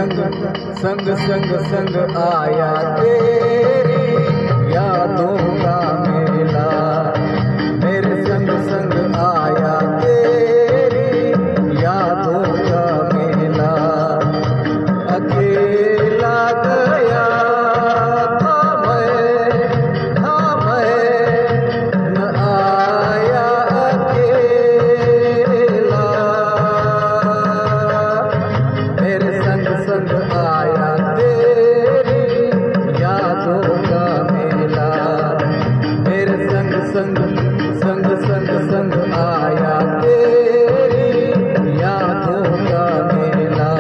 संग संग संग संग आया तेरी यादों का मेला। मेरे संग संग आया तेरी यादों का मेला। अकेला गया था मैं न आया अकेला। मेरे संग संग आया तेरी यादों का मेला। मेरे संग संग संग संग संग आया तेरी यादों का मेला।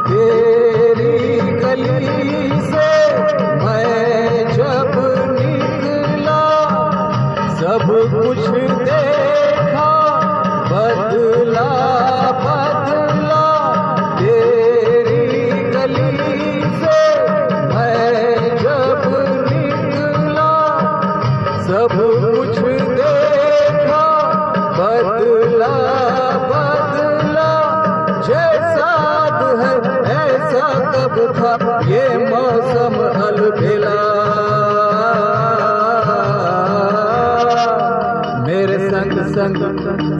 तेरी गली से मैं जब निकला सब कुछ देखा बदला बदला। तेरी गली से मैं जब निकला सब कुछ देखा बदला बदला। जैसा अब है ऐसा कब था ये मौसम अलबेला। मेरे संग संग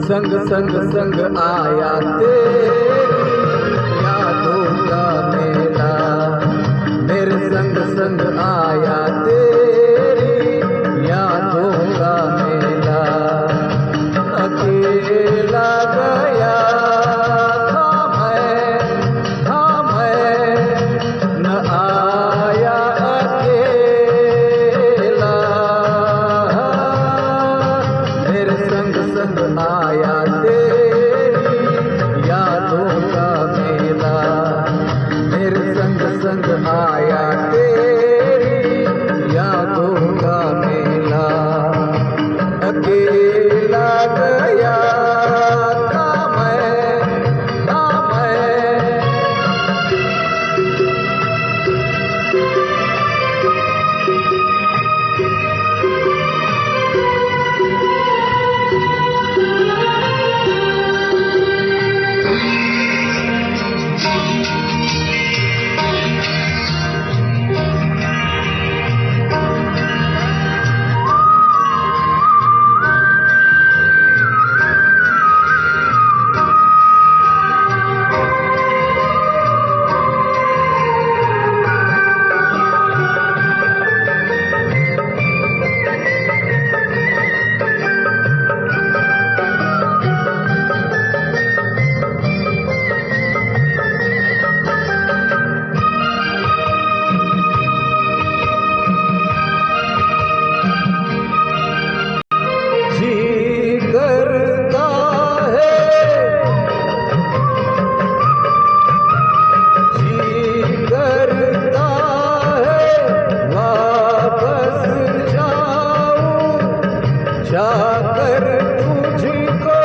संग संग संग आया तेरी यादों का मेला। मेरे संग संग आया तेरी यादों का मेला। अकेला गया था मैं न आया अकेला। मेरे संग संग आया तेरी यादों का मेला। मेरे संग संग आया तेरी यादों का मेला। अकेला गया था मैं जाकर तुझको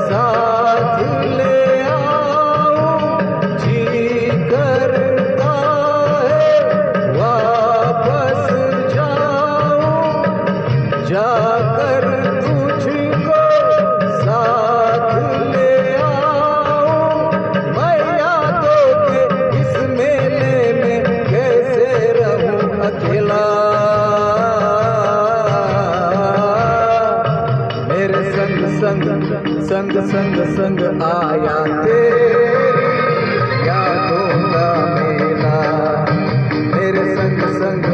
साथ ले आऊं। जी करता है वापस जाऊं। जाकर तुझको साथ ले आऊं। मैं यादों के इस मेले में कैसे रहूं अकेला। संग संग संग संग आया तेरी यादों का मेला। मेरे संग संग